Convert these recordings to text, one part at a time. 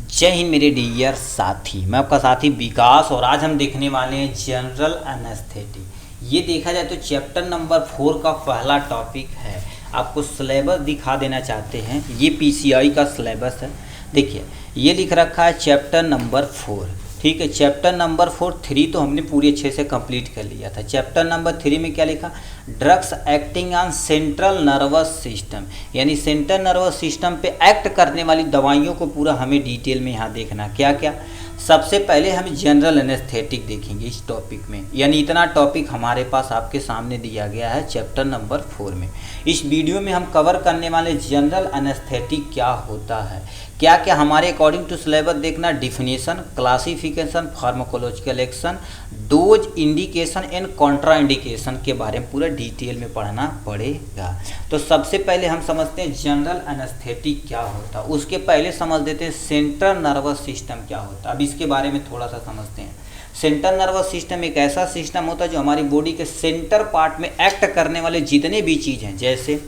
जय हिंद मेरे डियर साथी, मैं आपका साथी विकास और आज हम देखने वाले हैं जनरल एनेस्थेटिक। ये देखा जाए तो चैप्टर नंबर 4 का पहला टॉपिक है। आपको सिलेबस दिखा देना चाहते हैं, ये पीसीआई का सिलेबस है। देखिए ये लिख रखा है चैप्टर नंबर 4, ठीक है। चैप्टर नंबर 3 तो हमने पूरी अच्छे से कंप्लीट कर लिया था। चैप्टर नंबर 3 में क्या लिखा, drugs acting on central nervous system, यानी सेंट्रल नर्वस सिस्टम पे एक्ट करने वाली दवाइयों को पूरा हमें डिटेल में यहाँ देखना। क्या क्या, सबसे पहले हम जनरल एनेस्थेटिक देखेंगे इस टॉपिक में, यानी इतना टॉपिक हमारे पास आपके सामने दिया गया है चैप्टर नंबर 4 में। इस वीडियो में हम कवर करने वाले जनरल एनेस्थेटिक क्या होता है, क्या क्या हमारे अकॉर्डिंग टू सिलेबस देखना, definition, classification, pharmacological action, dose, indication and Contra indication के बारे में पूरा डिटेल में पढ़ना पड़ेगा। तो सबसे पहले हम समझते हैं जनरल एनेस्थेटिक क्या होता है, उसके पहले समझ देते हैं सेंट्रल नर्वस सिस्टम क्या होता है। अब इसके बारे में थोड़ा सा समझते हैं। सेंट्रल नर्वस सिस्टम एक ऐसा सिस्टम होता है जो हमारी बॉडी के सेंटर पार्ट में एक्ट करने वाले जितने भी चीज़ हैं, जैसे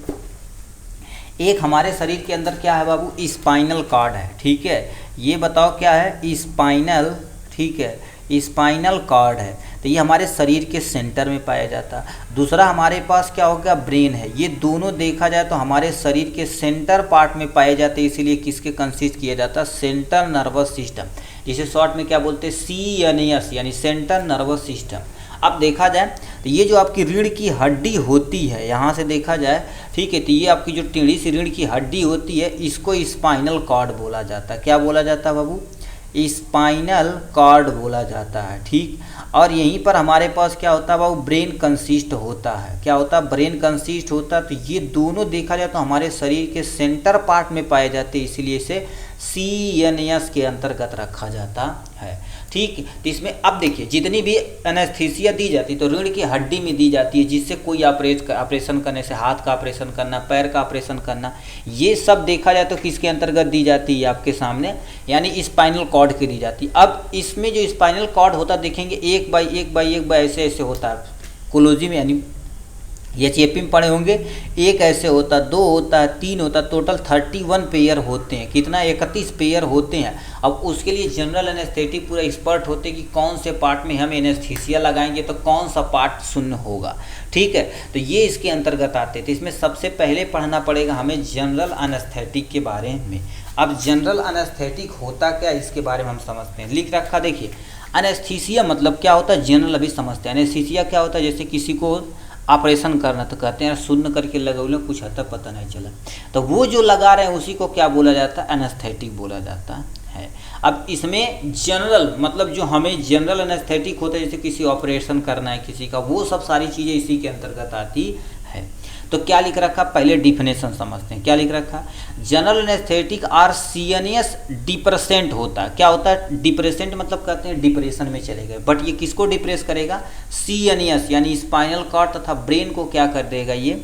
एक हमारे शरीर के अंदर क्या है बाबू, स्पाइनल कॉर्ड है, ठीक है। ये बताओ क्या है, स्पाइनल, ठीक है, स्पाइनल कॉर्ड है। तो ये हमारे शरीर के सेंटर में पाया जाता है। दूसरा हमारे पास क्या हो गया, ब्रेन है। ये दोनों देखा जाए तो हमारे शरीर के सेंटर पार्ट में पाए जाते हैं, इसीलिए किसके कंसिस्ट किया जाता है, सेंट्रल नर्वस सिस्टम, जिसे शॉर्ट में क्या बोलते हैं, CNS, यानी सेंट्रल नर्वस सिस्टम। अब देखा जाए तो ये जो आपकी रीढ़ की हड्डी होती है, यहाँ से देखा जाए, ठीक है, तो ये आपकी जो टेढ़ी सी रीढ़ की हड्डी होती है, इसको स्पाइनल कॉर्ड बोला जाता है। क्या बोला जाता है बाबू, स्पाइनल कॉर्ड बोला जाता है, ठीक। और यहीं पर हमारे पास क्या होता है बाबू, ब्रेन कंसिस्ट होता है। क्या होता है, ब्रेन कंसिस्ट होता है। तो ये दोनों देखा जाए तो हमारे शरीर के सेंटर पार्ट में पाए जाते हैं, इसीलिए इसे CNS के अंतर्गत रखा जाता है, ठीक। तो इसमें अब देखिए जितनी भी एनेस्थीसिया दी जाती है तो रीढ़ की हड्डी में दी जाती है, जिससे कोई ऑपरेशन करने से, हाथ का ऑपरेशन करना, पैर का ऑपरेशन करना, ये सब देखा जाए तो किसके अंतर्गत दी जाती है, आपके सामने, यानी स्पाइनल कॉर्ड की दी जाती है। अब इसमें जो स्पाइनल कॉर्ड होता है देखेंगे एक बाई ऐसे ऐसे होता है, कोलोजी में, यानी ये चेपी में पड़े होंगे, एक ऐसे होता है, 2 होता है, 3 होता है, टोटल 31 पेयर होते हैं। कितना, 31 पेयर होते हैं। अब उसके लिए जनरल एनेस्थेटिक पूरा एक्सपर्ट होते हैं कि कौन से पार्ट में हम एनेस्थीसिया लगाएंगे तो कौन सा पार्ट शून्य होगा, ठीक है। तो ये इसके अंतर्गत आते हैं। तो इसमें सबसे पहले पढ़ना पड़ेगा हमें जनरल एनेस्थेटिक के बारे में। अब जनरल एनेस्थेटिक होता क्या, इसके बारे में हम समझते हैं। लिख रखा देखिए, एनेस्थीसिया मतलब क्या होता है, जनरल अभी समझते हैं। एनेस्थीसिया क्या होता है, जैसे किसी को ऑपरेशन करना तो कहते हैं शून्य करके लगौले, कुछ हद तक पता नहीं चला, तो वो जो लगा रहे हैं उसी को क्या बोला जाता है, एनेस्थेटिक बोला जाता है। अब इसमें जनरल मतलब जो हमें जनरल एनेस्थेटिक होता है, जैसे किसी ऑपरेशन करना है किसी का, वो सब सारी चीज़ें इसी के अंतर्गत आती है। तो क्या लिख रखा, पहले डिफिनेशन समझते हैं। क्या लिख रखा, general anaesthetic are CNS depressant होता है। क्या होता है, डिप्रेसेंट मतलब कहते हैं डिप्रेशन में चले गए, बट ये किसको डिप्रेस करेगा, CNS यानी स्पाइनल कॉर्ड तथा ब्रेन को क्या कर देगा, ये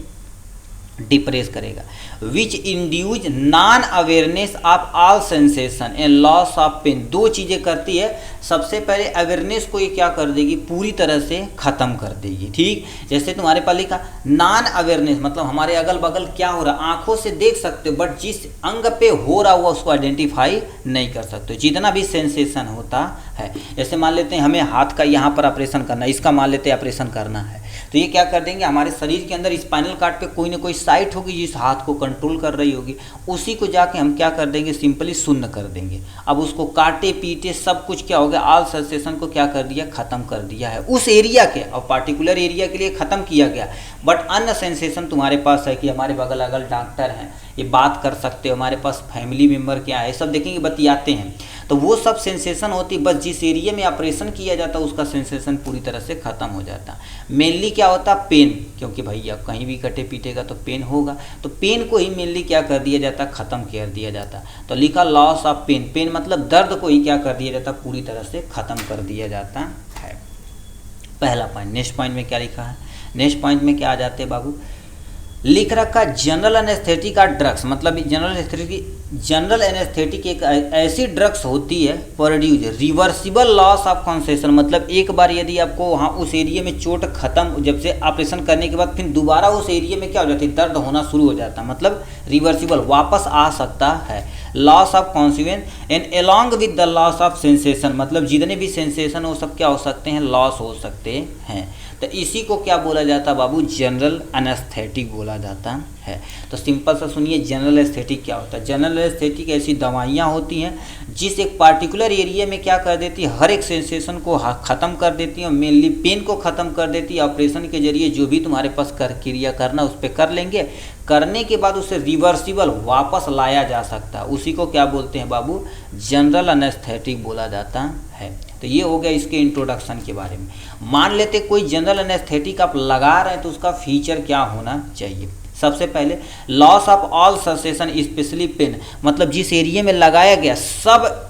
डिप्रेस करेगा। Which induce non awareness of all sensation and loss of pain. दो चीज़ें करती है, सबसे पहले अवेयरनेस को ये क्या कर देगी, पूरी तरह से ख़त्म कर देगी, ठीक। जैसे तुम्हारे पास लिखा नॉन अवेयरनेस मतलब हमारे अगल बगल क्या हो रहा, आंखों से देख सकते हो बट जिस अंग पे हो रहा हुआ उसको आइडेंटिफाई नहीं कर सकते, जितना भी सेंसेशन होता है। जैसे मान लेते हैं हमें हाथ का यहाँ पर ऑपरेशन करना है, इसका मान लेते हैं ऑपरेशन करना है, तो ये क्या कर देंगे, हमारे शरीर के अंदर स्पाइनल कॉर्ड पे कोई ना कोई साइट होगी जिस हाथ को कंट्रोल कर रही होगी, उसी को जाके हम क्या कर देंगे, सिंपली शून्य कर देंगे। अब उसको काटे पीटे सब कुछ क्या हो गया, ऑल सेंसेशन को क्या कर दिया, खत्म कर दिया है उस एरिया के, और पार्टिकुलर एरिया के लिए खत्म किया गया। बट अन्य सेंसेशन तुम्हारे पास है कि हमारे बगल अगल डॉक्टर हैं, ये बात कर सकते हो, हमारे पास फैमिली मेम्बर क्या है, सब देखेंगे, बतियाते हैं, तो वो सब सेंसेशन होती, बस जिस एरिया में ऑपरेशन किया जाता है उसका सेंसेशन पूरी तरह से खत्म हो जाता। मेनली क्या होता, पेन, क्योंकि भैया कहीं भी कटे पीटेगा तो पेन होगा, तो पेन को ही मेनली क्या कर दिया जाता, खत्म कर दिया जाता। तो लिखा लॉस ऑफ पेन, पेन मतलब दर्द को ही क्या कर दिया जाता, पूरी तरह से खत्म कर दिया जाता है। पहला पॉइंट। नेक्स्ट पॉइंट में क्या लिखा है, नेक्स्ट पॉइंट में क्या आ जाते हैं बाबू, लिख रखा जनरल एनेस्थेटिक का ड्रग्स मतलब जनरल एनेस्थेटिक एक ऐसी ड्रग्स होती है produce reversible loss of concession, मतलब एक बार यदि आपको वहाँ उस एरिया में चोट खत्म, जब से ऑपरेशन करने के बाद फिर दोबारा उस एरिया में क्या हो जाती है, दर्द होना शुरू हो जाता है, मतलब रिवर्सिबल वापस आ सकता है। Loss of conscious and along with the loss of sensation, मतलब जितने भी सेंसेशन वो सब क्या हो सकते हैं, लॉस हो सकते हैं। तो इसी को क्या बोला जाता है बाबू, जनरल एनेस्थेटिक बोला जाता है। तो सिंपल सा सुनिए जनरल एस्थेटिक क्या होता है। जनरल एस्थेटिक ऐसी दवाइयाँ होती हैं जिस एक पार्टिकुलर एरिया में क्या कर देती है, हर एक सेंसेशन को ख़त्म कर देती है, मेनली पेन को ख़त्म कर देती है। ऑपरेशन के जरिए जो भी तुम्हारे पास क्रिया करना उस पर कर लेंगे, करने के बाद उसे रिवर्सिबल वापस लाया जा सकता है, उसी को क्या बोलते हैं बाबू, जनरल एनेस्थेटिक बोला जाता है। तो ये हो गया इसके इंट्रोडक्शन के बारे में। मान लेते कोई जनरल एनेस्थेटिक आप लगा रहे हैं तो उसका फीचर क्या होना चाहिए। सबसे पहले loss of all sensation specially pain, मतलब जिस एरिया में लगाया गया सब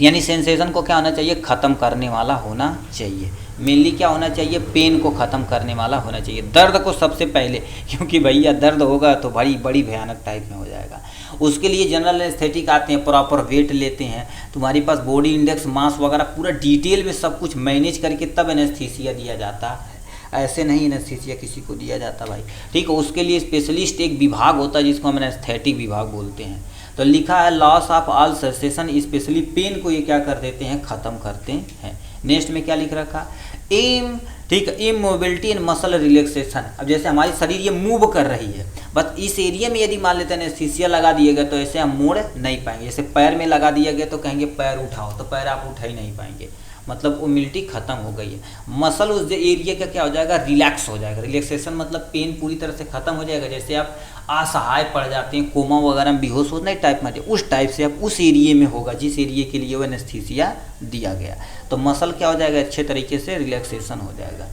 यानी सेंसेशन को क्या होना चाहिए, ख़त्म करने वाला होना चाहिए। मेनली क्या होना चाहिए, पेन को ख़त्म करने वाला होना चाहिए, दर्द को सबसे पहले, क्योंकि भैया दर्द होगा तो बड़ी भयानक टाइप में हो जाएगा। उसके लिए जनरल एस्थेटिक आते हैं, प्रॉपर वेट लेते हैं, तुम्हारे पास बॉडी इंडेक्स मास वगैरह पूरा डिटेल में सब कुछ मैनेज करके तब एनेस्थीसिया दिया जाता है, ऐसे नहीं एनेस्थीसिया किसी को दिया जाता भाई, ठीक है। उसके लिए स्पेशलिस्ट एक विभाग होता है जिसको हम एनेस्थेटिक विभाग बोलते हैं। तो लिखा है loss of all sensation specially pain को ये क्या कर देते हैं, ख़त्म करते हैं। नेक्स्ट में क्या लिख रखा, एम, ठीक है, इमोबिलिटी एंड मसल रिलैक्सेशन। अब जैसे हमारी शरीर ये मूव कर रही है, बस इस एरिया में यदि मान लेते हैं एनेस्थीसिया लगा दिएगा तो ऐसे हम मोड़ नहीं पाएंगे। जैसे पैर में लगा दिया गया तो कहेंगे पैर उठाओ, तो पैर आप उठा ही नहीं पाएंगे, मतलब मोबिलिटी खत्म हो गई है। मसल उस एरिया का क्या हो जाएगा, रिलैक्स हो जाएगा। रिलैक्सेशन मतलब पेन पूरी तरह से खत्म हो जाएगा। जैसे आप असहाय पड़ जाते हैं, कोमा वगैरह में बेहोश होने टाइप में, उस टाइप से आप उस एरिया में होगा जिस एरिया के लिए वो एनेस्थीसिया दिया गया। तो मसल क्या हो जाएगा, अच्छे तरीके से रिलैक्सेशन हो जाएगा।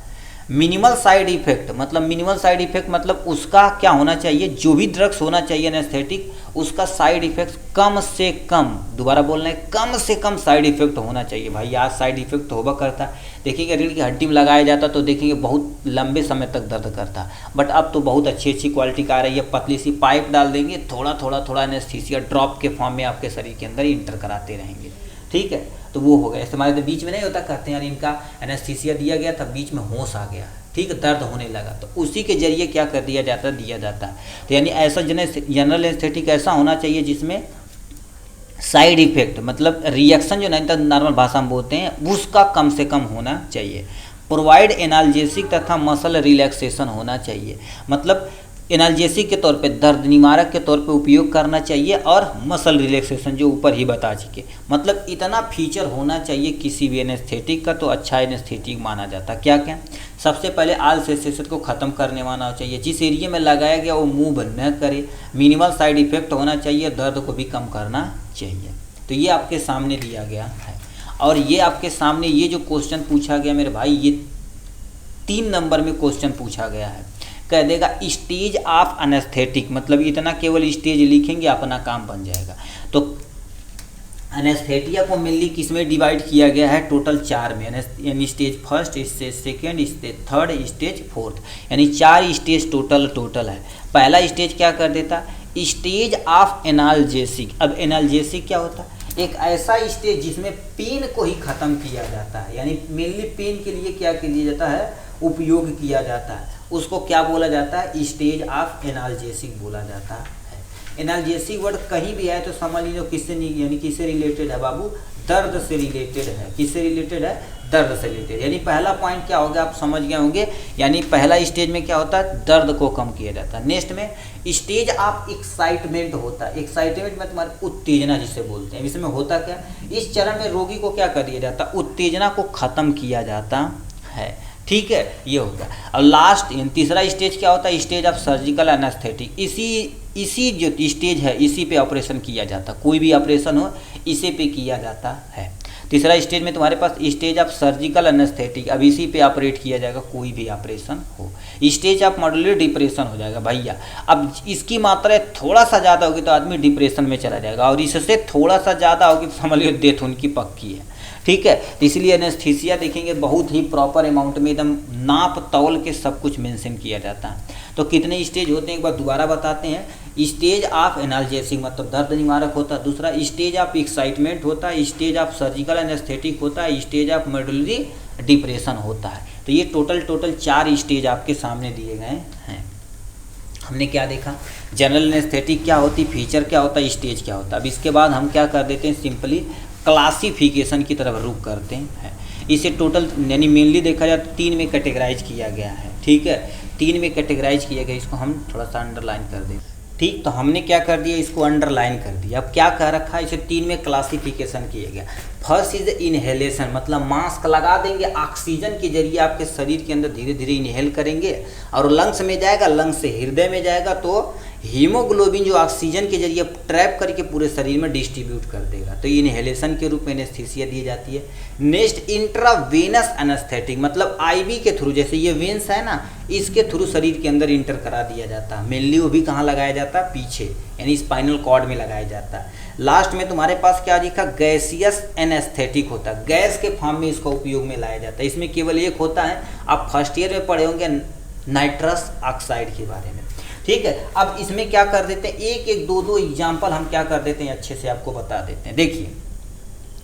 मिनिमल साइड इफेक्ट, मतलब मिनिमल साइड इफेक्ट मतलब उसका क्या होना चाहिए, जो भी ड्रग्स होना चाहिए एनेस्थेटिक, उसका साइड इफेक्ट कम से कम, दोबारा बोलना है, कम से कम साइड इफेक्ट होना चाहिए। भाई आज साइड इफेक्ट तो होगा करता है, देखिएगा रीढ़ की हड्डी में लगाया जाता तो देखेंगे बहुत लंबे समय तक दर्द करता, बट अब तो बहुत अच्छी क्वालिटी का आ रही है। पतली सी पाइप डाल देंगे, थोड़ा एनेस्थीसिया ड्रॉप के फॉर्म में आपके शरीर के अंदर इंटर कराते रहेंगे, ठीक है। तो वो हो गया। हमारे तो बीच में नहीं होता, कहते हैं यार इनका एनेस्थीसिया दिया गया तब बीच में होश आ गया, ठीक है, दर्द होने लगा, तो उसी के जरिए क्या कर दिया जाता है। तो यानी ऐसा जनरल एस्थेटिक ऐसा होना चाहिए जिसमें साइड इफेक्ट मतलब रिएक्शन जो नहीं था नॉर्मल भाषा में बोलते हैं उसका कम से कम होना चाहिए। प्रोवाइड एनाल्जेसिक तथा मसल रिलैक्सेशन होना चाहिए, मतलब एनाल्जेसिक के तौर पे, दर्द निवारक के तौर पे उपयोग करना चाहिए, और मसल रिलैक्सेशन जो ऊपर ही बता चुके, मतलब इतना फीचर होना चाहिए किसी भी एनेस्थेटिक का तो अच्छा एनेस्थेटिक माना जाता। क्या क्या, सबसे पहले आल सेंसेशन को ख़त्म करने वाला चाहिए, जिस एरिया में लगाया गया वो मूव न करे, मिनिमल साइड इफेक्ट होना चाहिए, दर्द को भी कम करना चाहिए। तो ये आपके सामने दिया गया है, और ये आपके सामने ये जो क्वेश्चन पूछा गया मेरे भाई, ये 3 नंबर में क्वेश्चन पूछा गया है। कह देगा स्टेज ऑफ एनेस्थेटिक, मतलब इतना केवल स्टेज लिखेंगे अपना काम बन जाएगा। तो एनेस्थेटिया को मेनली किस में डिवाइड किया गया है, टोटल 4 में, यानी stage first, stage second, stage third, stage fourth, यानी 4 स्टेज टोटल है। पहला स्टेज क्या कर देता, स्टेज ऑफ एनाल्जेसिक। अब एनाल्जेसिक क्या होता है, एक ऐसा स्टेज जिसमें पेन को ही ख़त्म किया जाता है, यानी मेनली पेन के लिए क्या किया जाता है, उपयोग किया जाता है, उसको क्या बोला जाता है, स्टेज ऑफ एनाल्जेसिक बोला जाता है। एनाल्जेसिक वर्ड कहीं भी आए तो समझ लीजिए किससे, यानी किससे रिलेटेड है बाबू, दर्द से रिलेटेड है। किससे रिलेटेड है, दर्द से रिलेटेड। यानी पहला पॉइंट क्या होगा आप समझ गए होंगे, यानी पहला स्टेज में क्या होता है, दर्द को कम किया जाता है। नेक्स्ट में स्टेज ऑफ एक्साइटमेंट होता है। एक्साइटमेंट में तुम्हारे उत्तेजना जिसे बोलते हैं, इसमें होता क्या, इस चरण में रोगी को क्या कर दिया जाता है, उत्तेजना को ख़त्म किया जाता है, ठीक है, ये होगा। और लास्ट तीसरा स्टेज क्या होता है, स्टेज ऑफ सर्जिकल एनेस्थेटिक। इसी जो स्टेज है इसी पे ऑपरेशन किया जाता है, कोई भी ऑपरेशन हो इसी पे किया जाता है। तीसरा स्टेज में तुम्हारे पास स्टेज ऑफ सर्जिकल एनेस्थेटिक, अब इसी पे ऑपरेट किया जाएगा कोई भी ऑपरेशन हो। स्टेज ऑफ मॉड्यूलर डिप्रेशन हो जाएगा भैया, अब इसकी मात्रा थोड़ा सा ज़्यादा होगी तो आदमी डिप्रेशन में चला जाएगा, और इससे थोड़ा सा ज़्यादा होगी तो समझ लो डेथ उनकी पक्की है, ठीक है। तो इसलिए एनेस्थीसिया देखेंगे बहुत ही प्रॉपर अमाउंट में एकदम नाप तौल के सब कुछ मेंशन किया जाता है। तो कितने स्टेज होते हैं एक बार दोबारा बताते हैं। स्टेज ऑफ एनाल्जेसिक मतलब दर्द निवारक होता है, दूसरा स्टेज ऑफ एक्साइटमेंट होता है, स्टेज ऑफ सर्जिकल एनेस्थेटिक होता है, स्टेज ऑफ मेडुलरी डिप्रेशन होता है। तो ये टोटल 4 स्टेज आपके सामने दिए गए हैं। हमने क्या देखा, जनरल एनेस्थेटिक क्या होती, फीचर क्या होता, स्टेज क्या होता। अब इसके बाद हम क्या कर देते हैं, सिंपली क्लासिफिकेशन की तरफ रुख करते हैं। इसे टोटल यानी मेनली देखा जाए तो 3 में कैटेगराइज किया गया है, ठीक है, 3 में कैटेगराइज किया गया। इसको हम थोड़ा सा अंडरलाइन कर दें, ठीक। तो हमने क्या कर दिया, इसको अंडरलाइन कर दिया। अब क्या कह रखा है, इसे 3 में क्लासिफिकेशन किया गया। फर्स्ट इज इनहेलेशन, मतलब मास्क लगा देंगे, ऑक्सीजन के जरिए आपके शरीर के अंदर धीरे धीरे इनहेल करेंगे और लंग्स में जाएगा, लंग्स से हृदय में जाएगा, तो हीमोग्लोबिन जो ऑक्सीजन के जरिए ट्रैप करके पूरे शरीर में डिस्ट्रीब्यूट कर देगा, तो इनहेलेशन के रूप में एनेस्थीसिया दी जाती है। नेक्स्ट इंट्रावेनस एनेस्थेटिक, मतलब आईवी के थ्रू, जैसे ये वेन्स है ना, इसके थ्रू शरीर के अंदर इंटर करा दिया जाता है। मेनली वो भी कहाँ लगाया जाता है, पीछे, यानी स्पाइनल कॉर्ड में लगाया जाता है। लास्ट में तुम्हारे पास क्या लिखा, गैसियस एनेस्थेटिक होता है, गैस के फॉर्म में इसका उपयोग में लाया जाता है। इसमें केवल एक होता है, आप फर्स्ट ईयर में पढ़े होंगे नाइट्रस ऑक्साइड के बारे में, ठीक है। अब इसमें क्या कर देते हैं, एक एक दो दो एग्जाम्पल हम क्या कर देते हैं, अच्छे से आपको बता देते हैं। देखिए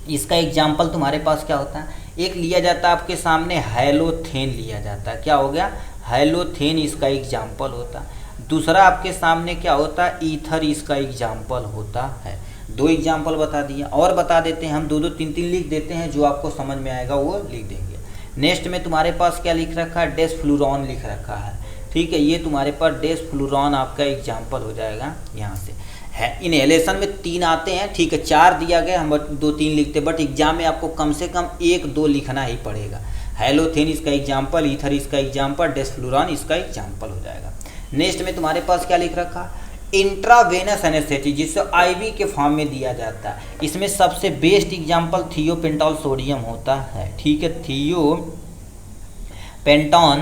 इसका एग्जाम्पल तुम्हारे पास क्या होता है, एक लिया जाता है आपके सामने हैलोथेन लिया जाता है, क्या हो गया, हैलोथेन इसका एग्जाम्पल होता है। दूसरा आपके सामने क्या होता है, ईथर इसका एग्जाम्पल होता है। 2 एग्जाम्पल बता दिए, और बता देते हैं हम, 2-2 3-3 लिख देते हैं, जो आपको समझ में आएगा वो लिख देंगे। नेक्स्ट में तुम्हारे पास क्या लिख रखा है, डेसफ्लूरॉन लिख रखा है, ठीक है। ये तुम्हारे पास डेसफ्लूरॉन आपका एग्जाम्पल हो जाएगा यहाँ से है। इनहेलेशन में 3 आते हैं, ठीक है, 4 दिया गया, हम 2-3 लिखते, बट एग्जाम में आपको कम से कम 1-2 लिखना ही पड़ेगा। हैलोथेन इसका एग्जाम्पल, ईथर इसका एग्जाम्पल, डेसफ्लूरॉन इसका एग्जाम्पल हो जाएगा। नेक्स्ट में तुम्हारे पास क्या लिख रखा, इंट्रावेनस एनेस्थेटिक, जिससे आईवी के फॉर्म में दिया जाता है। इसमें सबसे बेस्ट एग्जाम्पल थियोपेंटॉल सोडियम होता है, ठीक है, थियोपेंटॉन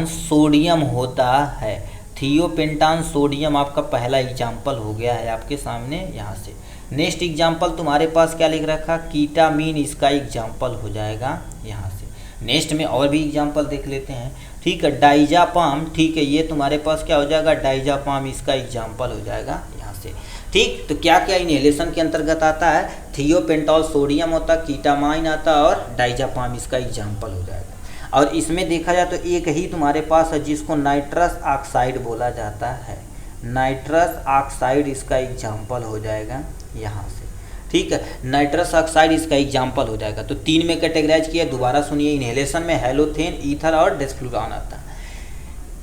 सोडियम होता है। थियोपेंटान सोडियम आपका पहला एग्जाम्पल हो गया है आपके सामने यहाँ से। नेक्स्ट एग्जाम्पल तुम्हारे पास क्या लिख रखा, कीटामीन इसका एग्जाम्पल हो जाएगा यहाँ से। नेक्स्ट में और भी एग्जाम्पल देख लेते हैं, ठीक है, डाइजापाम, ठीक है, ये तुम्हारे पास क्या हो जाएगा, डाइजापाम इसका एग्जाम्पल हो जाएगा यहाँ से, ठीक। तो क्या क्या इनहेलेशन के अंतर्गत आता है, थियोपेंटॉल सोडियम होता, कीटामाइन आता और डाइजापाम इसका एग्जाम्पल हो जाएगा। और इसमें देखा जाए तो एक ही तुम्हारे पास है जिसको नाइट्रस ऑक्साइड बोला जाता है, नाइट्रस ऑक्साइड इसका एग्जाम्पल हो जाएगा यहाँ से, ठीक है, नाइट्रस ऑक्साइड इसका एग्जाम्पल हो जाएगा। तो 3 में कैटेगराइज किया, दोबारा सुनिए, इनहेलेशन में हैलोथेन, ईथर और डेसफ्लूरॉन आता है।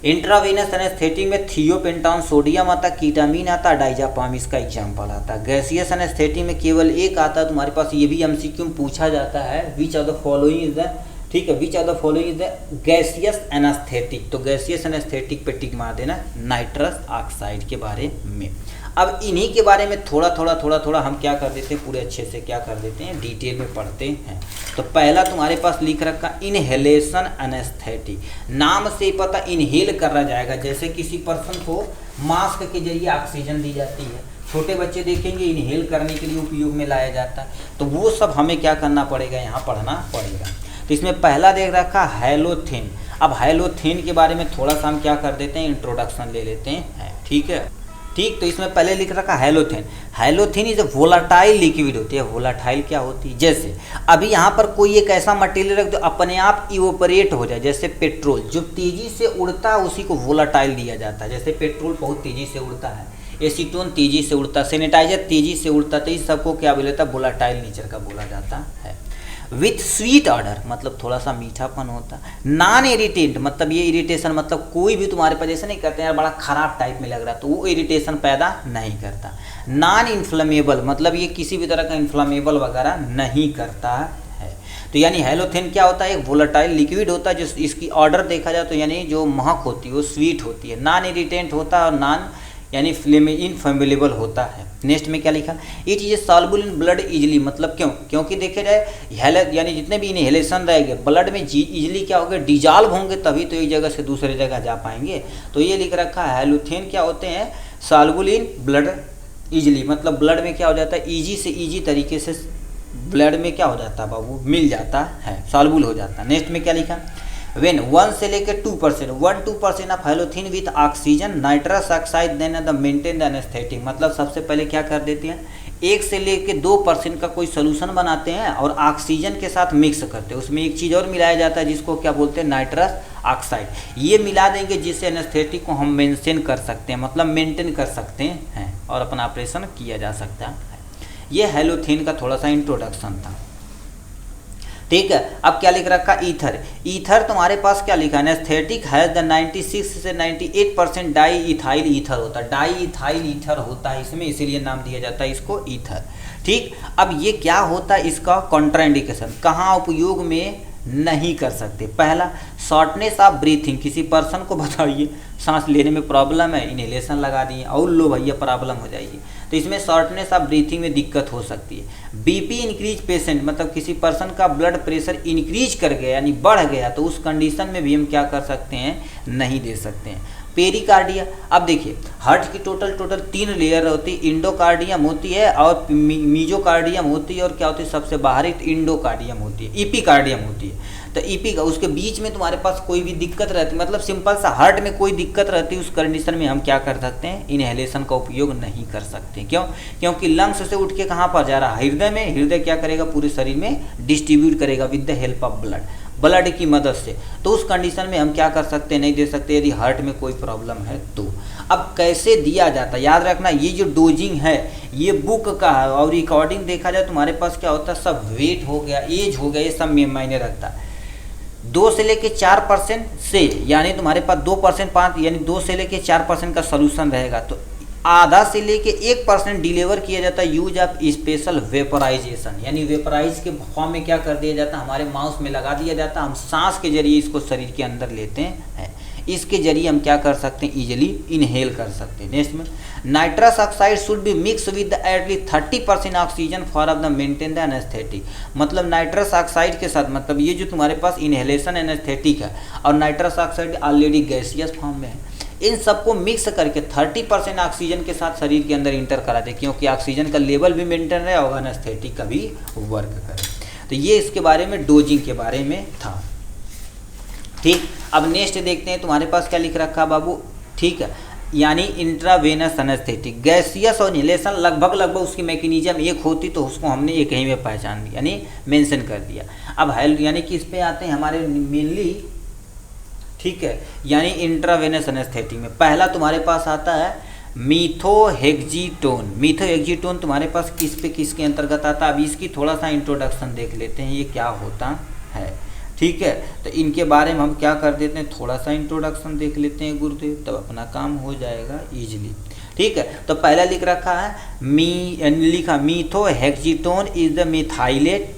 इंट्रावेनस एनेस्थेटिक में थियोपेंटॉन सोडियम आता, कीटामीन आता, डाइजापाम इसका एग्जाम्पल आता। गैसियस एनेस्थेटिक में केवल एक आता तुम्हारे पास, ये भी एमसीक्यू में पूछा जाता है, which of the following is the, ठीक है, which of the following is the gaseous anaesthetic, तो गैसियस एनेस्थेटिक पे टिक मार देना, नाइट्रस ऑक्साइड के बारे में। अब इन्हीं के बारे में थोड़ा थोड़ा हम क्या कर देते हैं, पूरे अच्छे से क्या कर देते हैं, डिटेल में पढ़ते हैं। तो पहला तुम्हारे पास लिख रखा इनहेलेशन एनेस्थेटिक, नाम से ही पता इनहेल करा जाएगा, जैसे किसी पर्सन को मास्क के जरिए ऑक्सीजन दी जाती है, छोटे बच्चे देखेंगे इनहेल करने के लिए उपयोग में लाया जाता है, तो वो सब हमें क्या करना पड़ेगा, यहाँ पढ़ना पड़ेगा। तो इसमें पहला देख रखा हैलोथेन। अब हैलोथेन के बारे में थोड़ा सा हम क्या कर देते हैं, इंट्रोडक्शन ले लेते हैं, ठीक है, ठीक। तो इसमें पहले लिख रखा हैलोथेन, हैलोथेन इज ए वोलाटाइल लिक्विड होती है। वोलाटाइल क्या होती है, जैसे अभी यहाँ पर कोई एक ऐसा मटेरियल रख दो अपने आप इवोपरेट हो जाए, जैसे पेट्रोल जो तेजी से उड़ता है उसी को वोलाटाइल दिया जाता है। जैसे पेट्रोल बहुत तेजी से उड़ता है, एसीटोन तेजी से उड़ता है, सैनिटाइजर तेजी से उड़ता है, तो इस सबको क्या बोला जाता है, वोलाटाइल नेचर का बोला जाता है। विथ स्वीट ऑर्डर मतलब थोड़ा सा मीठापन होता है। नॉन इरिटेंट मतलब ये इरिटेशन मतलब कोई भी तुम्हारे पास जैसे नहीं करते हैं यार बड़ा खराब टाइप में लग रहा है, तो वो इरिटेशन पैदा नहीं करता। नॉन इन्फ्लेमेबल मतलब ये किसी भी तरह का इन्फ्लेमेबल वगैरह नहीं करता है। तो यानी हैलोथेन क्या होता है, एक वोलेटाइल लिक्विड होता है जो इसकी ऑर्डर देखा जाए तो यानी जो महक होती है वो स्वीट होती है, नॉन इरिटेंट होता है और नॉन यानी इनफ्लेमेबल होता है। नेक्स्ट में क्या लिखा, it is soluble in blood easily मतलब क्योंकि देखे जाए यानी जितने भी इनहेलेशन रहेंगे ब्लड में इजिली क्या होगा, डिजॉल्व होंगे तभी तो एक जगह से दूसरे जगह जा पाएंगे। तो ये लिख रखा है हैलोथेन क्या होते हैं, सॉल्युबल इन ब्लड इजिली मतलब ब्लड में क्या हो जाता है, ईजी से ईजी तरीके से ब्लड में क्या हो जाता है बाबू, मिल जाता है, सॉल्युबल हो जाता है। नेक्स्ट में क्या लिखा, वेन 1 से लेकर 2% 1-2% of halothane with oxygen nitrous oxide then the maintain the anaesthetic मतलब सबसे पहले क्या कर देते हैं, 1 से लेके 2% का कोई सोल्यूशन बनाते हैं और ऑक्सीजन के साथ मिक्स करते हैं। उसमें एक चीज़ और मिलाया जाता है जिसको क्या बोलते हैं, नाइट्रस ऑक्साइड। ये मिला देंगे जिससे एनेस्थेटिक को हम मेंटेन कर सकते हैं, मतलब मेंटेन कर सकते हैं और अपना ऑपरेशन किया जा सकता है। ये हैलोथेन का थोड़ा सा इंट्रोडक्शन था। ठीक है, अब क्या लिख रखा, ईथर। ईथर तुम्हारे पास क्या लिखा है, एनेस्थेटिक हैज द 96 से 98% डाई इथाइल ईथर होता है, डाई इथाइल ईथर होता है इसमें, इसीलिए नाम दिया जाता है इसको ईथर। ठीक, अब ये क्या होता है, इसका कॉन्ट्राइंडिकेशन, कहाँ उपयोग में नहीं कर सकते। पहला, शॉर्टनेस ऑफ ब्रीथिंग, किसी पर्सन को बताइए सांस लेने में प्रॉब्लम है, इनहेलेशन लगा दिए और लो भैया प्रॉब्लम हो जाएगी, तो इसमें शॉर्टनेस ऑफ ब्रीथिंग में दिक्कत हो सकती है। बीपी इंक्रीज पेशेंट, मतलब किसी पर्सन का ब्लड प्रेशर इंक्रीज कर गया यानी बढ़ गया, तो उस कंडीशन में भी हम क्या कर सकते हैं, नहीं दे सकते हैं। पेरिकार्डिया, अब देखिए हार्ट की टोटल 3 लेयर होती है, इंडोकार्डियम होती है और मीजोकार्डियम होती है और क्या होती है सबसे बाहरी इंडोकार्डियम होती है, ईपीकार्डियम होती है। तो ईपी का उसके बीच में तुम्हारे पास कोई भी दिक्कत रहती, मतलब सिंपल सा हार्ट में कोई दिक्कत रहती है, उस कंडीशन में हम क्या कर सकते हैं, इनहेलेशन का उपयोग नहीं कर सकते। क्यों, क्योंकि लंग्स से उठ के कहाँ पर जा रहा है, हृदय में, हृदय क्या करेगा, पूरे शरीर में डिस्ट्रीब्यूट करेगा with the help of blood की मदद से, तो उस कंडीशन में हम क्या कर सकते हैं, नहीं दे सकते यदि हार्ट में कोई प्रॉब्लम है तो। अब कैसे दिया जाता है, याद रखना ये जो डोजिंग है ये बुक का है और रिकॉर्डिंग देखा जाए तुम्हारे पास क्या होता है, सब वेट हो गया, एज हो गया, ये सब में मायने रखता है। 2 से लेके 4% से, यानी तुम्हारे पास 2% 5 यानी 2 से लेके 4% का सोल्यूशन रहेगा, तो आधा से लेके 1% डिलीवर किया जाता है यूज ऑफ स्पेशल वेपराइजेशन, यानी वेपराइज के फॉर्म में क्या कर दिया जाता है, हमारे माउथ में लगा दिया जाता है, हम सांस के जरिए इसको शरीर के अंदर लेते हैं, इसके जरिए हम क्या कर सकते हैं, इजीली इनहेल कर सकते हैं। नेक्स्ट में, nitrous oxide should be mix with at least 30% oxygen for of the maintain the anaesthetic, मतलब नाइट्रस ऑक्साइड के साथ, मतलब ये जो तुम्हारे पास इनहेलेशन एनेस्थेटिक है और nitrous oxide already gaseous form में है, इन सबको मिक्स करके 30% ऑक्सीजन के साथ शरीर के अंदर इंटर करा दे, क्योंकि ऑक्सीजन का लेवल भी मेंटेन रहे और एनेस्थेटिक का भी वर्क करे। तो ये इसके बारे में डोजिंग के बारे में था। ठीक, अब नेक्स्ट देखते हैं तुम्हारे पास क्या लिख रखा बाबू। ठीक है, यानी इंट्रावेनस एनेस्थेटिक, गैसियस और इनहेलेशन लगभग उसकी मैकेनिज्म एक होती, तो उसको हमने एक ही में पहचान दिया यानी मेंशन कर दिया। अब हेल्थ यानी कि इस पे आते हैं हमारे मेनली, ठीक है, यानी इंट्रावेनस एनेस्थेटिक में पहला तुम्हारे पास आता है मीथोहेक्जीटोन। मीथोहेक्जीटोन तुम्हारे पास किसके अंतर्गत आता है, अब इसकी थोड़ा सा इंट्रोडक्शन देख लेते हैं, ये क्या होता है। ठीक है, तो इनके बारे में हम क्या कर देते हैं, थोड़ा सा इंट्रोडक्शन देख लेते हैं गुरुदेव, तब अपना काम हो जाएगा इजीली। ठीक है, तो पहला लिख रखा है लिखा methohexitone is the methylated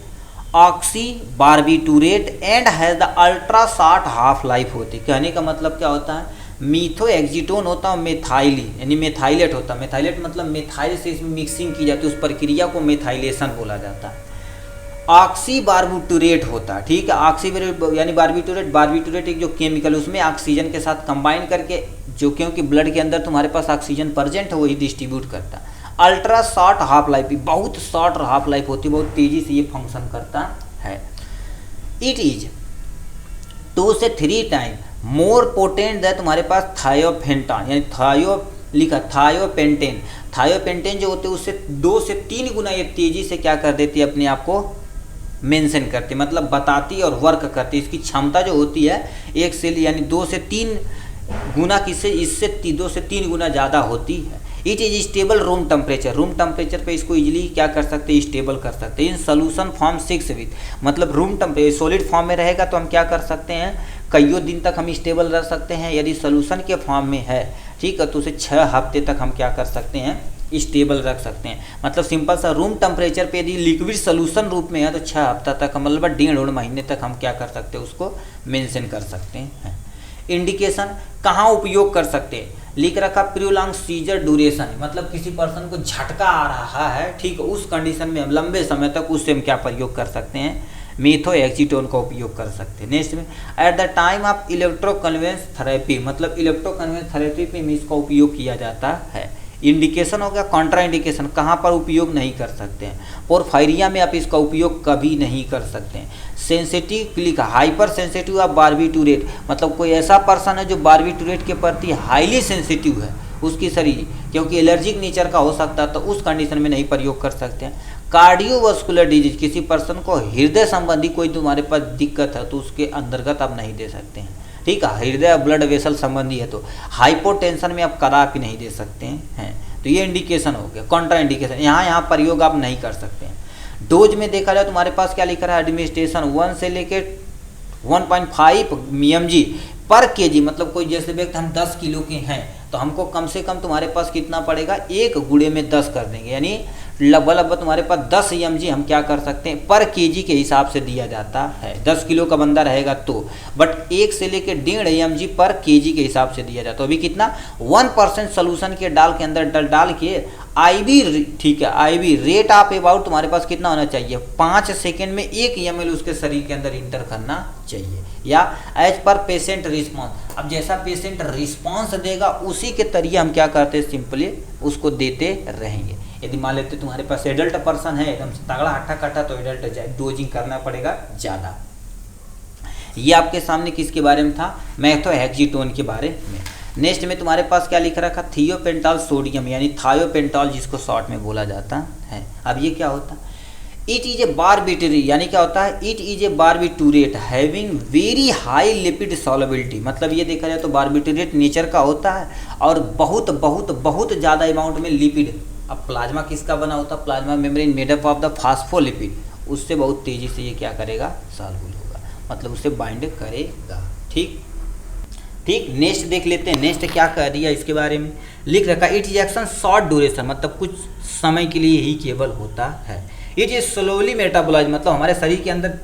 oxy barbiturate and has the ultra short half life होती। कहने का मतलब क्या होता है, मीथोहेक्जीटोन होता है मेथाइली यानी मेथाइलेट होता है, मेथाइलेट मतलब मेथाइल से इसमें मिक्सिंग की जाती है, उस प्रक्रिया को मेथाइलेशन बोला जाता है। ऑक्सी बारबिटूरेट होता है, ठीक है, ऑक्सी यानी बारबिटूरेट एक जो केमिकल उसमें ऑक्सीजन के साथ कंबाइन करके, जो क्योंकि ब्लड के अंदर तुम्हारे पास ऑक्सीजन प्रेजेंट है वही डिस्ट्रीब्यूट करता है। अल्ट्रा शॉर्ट हाफ लाइफ, बहुत शॉर्ट हाफ लाइफ होती है, बहुत तेजी से ये फंक्शन करता है। इट इज 2 से 3 टाइम मोर पोटेंट दैन तुम्हारे पास थायोपेंटान, यानी थायोपेंटेन जो होते हैं उससे 2 से 3 गुना ये तेजी से क्या कर देती है, अपने आप को मेंशन करती, मतलब बताती और वर्क करती। इसकी क्षमता जो होती है 1 से यानी 2 से 3 गुना किससे, इससे 2 से 3 गुना ज़्यादा होती है। It is stable room temperature पे इसको इजीली क्या कर सकते हैं, स्टेबल कर सकते हैं। इन सोल्यूशन फॉर्म 6 वीक, मतलब रूम टेम्परेचर सॉलिड फॉर्म में रहेगा तो हम क्या कर सकते हैं, कईयों दिन तक हम स्टेबल रह सकते हैं। यदि सोल्यूशन के फॉर्म में है, ठीक है, तो उसे 6 हफ्ते तक हम क्या कर सकते हैं, स्टेबल रख सकते हैं। मतलब सिंपल सा रूम टेम्परेचर पे यदि लिक्विड सोल्यूशन रूप में है तो 6 हफ्ता तक, मतलब 1.5 महीने तक हम क्या कर सकते हैं, उसको मेंशन कर सकते हैं। इंडिकेशन कहाँ उपयोग कर सकते हैं, लिख रखा प्रियोलॉन्ग सीजर ड्यूरेशन, मतलब किसी पर्सन को झटका आ रहा है, ठीक है, उस कंडीशन में हम लंबे समय तक उससे हम क्या प्रयोग कर सकते हैं, मीथोहेक्जीटोन का उपयोग कर सकते हैं। नेक्स्ट में, at the time of electroconvulsive therapy, मतलब इलेक्ट्रोकन्वेंस थेरेपी में इसका उपयोग किया जाता है। इंडिकेशन हो गया, कॉन्ट्रा इंडिकेशन कहाँ पर उपयोग नहीं कर सकते हैं, पोरफायरिया में आप इसका उपयोग कभी नहीं कर सकते हैं। सेंसिटिव लिखा, हाइपर सेंसिटिव ऑफ बारबिटूरेट, मतलब कोई ऐसा पर्सन है जो बारबिटूरेट के प्रति हाईली सेंसिटिव है, उसकी शरीर क्योंकि एलर्जिक नेचर का हो सकता है, तो उस कंडीशन में नहीं प्रयोग कर सकते हैं। कार्डियोवास्कुलर डिजीज, किसी पर्सन को हृदय संबंधी कोई तुम्हारे पास दिक्कत है तो उसके अंतर्गत आप नहीं दे सकते हैं, ठीक है। हृदय ब्लड वेसल संबंधी है तो हाइपोटेंशन में आप कदापि नहीं दे सकते हैं। तो ये इंडिकेशन हो गया, कॉन्ट्रा इंडिकेशन, यहाँ प्रयोग आप नहीं कर सकते हैं। डोज में देखा जाए तुम्हारे पास क्या लिखा है, एडमिनिस्ट्रेशन 1 से लेके 1.5 mg पर kg, मतलब कोई जैसे व्यक्ति हम 10 किलो के हैं तो हमको कम से कम तुम्हारे पास कितना पड़ेगा, 1 गुणे में 10 कर देंगे, यानी लगभग तुम्हारे पास 10 mg हम क्या कर सकते हैं पर kg के हिसाब से दिया जाता है। 10 किलो का बंदा रहेगा तो, बट 1 से लेके 1.5 mg पर kg के हिसाब से दिया जाता है। तो अभी कितना 1% सोल्यूशन के डाल के अंदर डाल के IV, ठीक है, IV रेट ऑफ अबाउट तुम्हारे पास कितना होना चाहिए, 5 सेकेंड में 1 ml उसके शरीर के अंदर इंटर करना चाहिए, या एज पर पेशेंट रिस्पॉन्स। अब जैसा पेशेंट रिस्पॉन्स देगा उसी के तरीके हम क्या करते हैं, सिंपली उसको देते रहेंगे। यदि मान लेते तुम्हारे पास एडल्ट पर्सन है एकदम तगड़ा हट्टा कट्टा, तो एडल्ट डोजिंग करना पड़ेगा ज़्यादा। ये आपके सामने किसके बारे में था, मेथोहेक्सीटोन के बारे में। नेक्स्ट में तुम्हारे पास क्या लिख रखा, थियोपेंटॉल सोडियम, यानी थायोपेंटॉल जिसको शॉर्ट में बोला जाता है। अब ये क्या होता है, इट इज ए बारबिटरेट, यानी क्या होता है, it is a barbiturate having very high lipid solubility, मतलब ये देखा जाए तो बारबिटरेट नेचर का होता है और बहुत बहुत बहुत ज़्यादा अमाउंट में लिपिड। अब प्लाज्मा किसका बना होता है, plasma membrane made up of the phospholipid, उससे बहुत तेज़ी से ये क्या करेगा, सॉल्युबल होगा, मतलब उससे बाइंड करेगा। ठीक। नेक्स्ट देख लेते हैं, नेक्स्ट क्या कह दिया इसके बारे में, लिख रखा it is action short duration, मतलब कुछ समय के लिए ही केवल होता है। इट इज स्लोली मेटाबोलाइज, मतलब हमारे शरीर के अंदर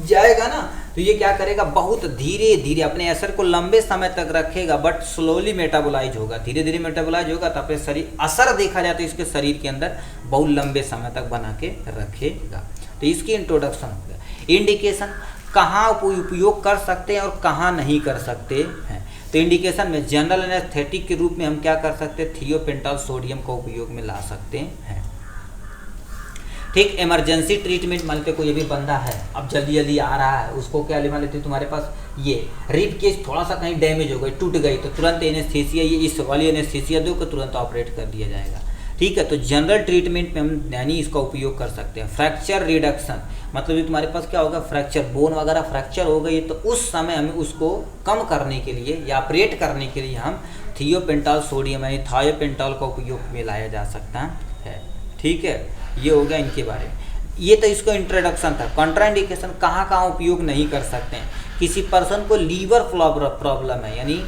जाएगा ना तो ये क्या करेगा, बहुत धीरे धीरे अपने असर को लंबे समय तक रखेगा, बट स्लोली मेटाबोलाइज होगा, धीरे धीरे मेटाबोलाइज होगा, तो अपने शरीर असर देखा जाए तो इसके शरीर के अंदर बहुत लंबे समय तक बना के रखेगा। तो इसकी इंट्रोडक्शन हो गया। इंडिकेशन, कहाँ उपयोग कर सकते हैं और कहाँ नहीं कर सकते हैं। तो इंडिकेशन में जनरल एनेस्थेटिक के रूप में हम क्या कर सकते हैं, थियोपेंटॉल सोडियम का उपयोग में ला सकते हैं। ठीक। इमरजेंसी ट्रीटमेंट, मान लेते कोई अभी बंदा है अब जल्दी आ रहा है, उसको क्या मान लेते तुम्हारे पास ये रिब केस थोड़ा सा कहीं डैमेज हो गई, टूट गई, तो तुरंत एनेस्थीसिया, ये इस वाली एनेस्थीसिया दो, तुरंत ऑपरेट कर दिया जाएगा। ठीक है। तो जनरल ट्रीटमेंट में हम यानी इसका उपयोग कर सकते हैं। फ्रैक्चर रिडक्शन, मतलब तुम्हारे पास क्या होगा, फ्रैक्चर, बोन वगैरह फ्रैक्चर हो गई तो उस समय हमें उसको कम करने के लिए या ऑपरेट करने के लिए हम थियोपेंटॉल सोडियम यानी थायोपेंटॉल का उपयोग में लाया जा सकता है। ठीक है, ये हो गया इनके बारे में। ये तो इसको इंट्रोडक्शन था। कॉन्ट्राइंडिकेशन, कहाँ कहाँ उपयोग नहीं कर सकते हैं, किसी पर्सन को लीवर प्रॉब्लम है, यानी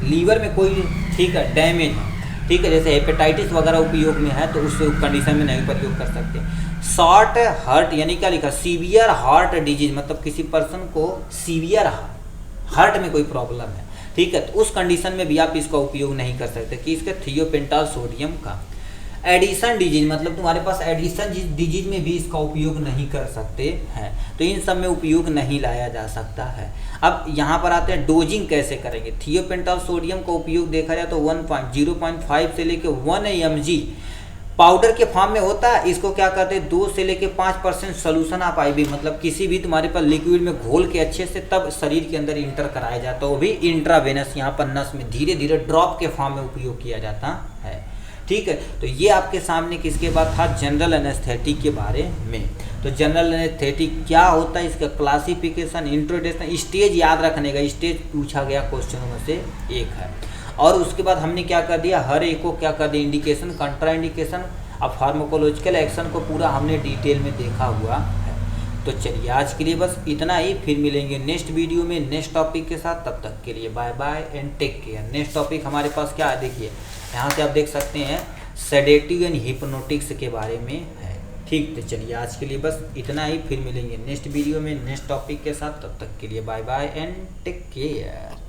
लीवर में कोई, ठीक है, डैमेज है, ठीक है, जैसे हेपेटाइटिस वगैरह उपयोग में है तो उस कंडीशन में नहीं प्रयोग कर सकते। शॉर्ट हार्ट, यानी क्या लिखा, सीवियर हार्ट डिजीज, मतलब किसी पर्सन को सीवियर हार्ट में कोई प्रॉब्लम है, ठीक है, तो उस कंडीशन में भी आप इसका उपयोग नहीं कर सकते कि इसके थियोपेंटॉल सोडियम का। एडिशन डिजीज, मतलब तुम्हारे पास एडिशन डिजीज में भी इसका उपयोग नहीं कर सकते हैं, तो इन सब में उपयोग नहीं लाया जा सकता है। अब यहाँ पर आते हैं डोजिंग कैसे करेंगे। थियोपेंटॉल सोडियम का उपयोग देखा जाए तो 0.5 से लेके 1 mg पाउडर के फॉर्म में होता है। इसको क्या करते हैं, 2 से लेके 5% सोल्यूशन ऑफ IV, मतलब किसी भी तुम्हारे पास लिक्विड में घोल के अच्छे से तब शरीर के अंदर इंटर कराया जाता है, वो भी इंट्रावेनस, यहाँ पर नस में धीरे धीरे ड्रॉप के फॉर्म में उपयोग किया जाता है। ठीक है, तो ये आपके सामने किसके बाद था, जनरल एनेस्थेटिक के बारे में। तो जनरल एनेस्थेटिक क्या होता है, इसका क्लासिफिकेशन, इंट्रोडक्शन, स्टेज याद रखने का, स्टेज पूछा गया क्वेश्चनों में से एक है। और उसके बाद हमने क्या कर दिया, हर एक को क्या कर दिया, इंडिकेशन, कंट्रा इंडिकेशन, अब फार्माकोलॉजिकल एक्शन को पूरा हमने डिटेल में देखा हुआ है। तो चलिए आज के लिए बस इतना ही, फिर मिलेंगे नेक्स्ट वीडियो में नेक्स्ट टॉपिक के साथ। तब तक के लिए bye bye and take care. Next topic हमारे पास क्या है, देखिए यहाँ से आप देख सकते हैं, सेडेटिव एंड हिप्नोटिक्स के बारे में है। ठीक, तो चलिए आज के लिए बस इतना ही, फिर मिलेंगे नेक्स्ट वीडियो में नेक्स्ट टॉपिक के साथ। तब तक के लिए bye bye and take care.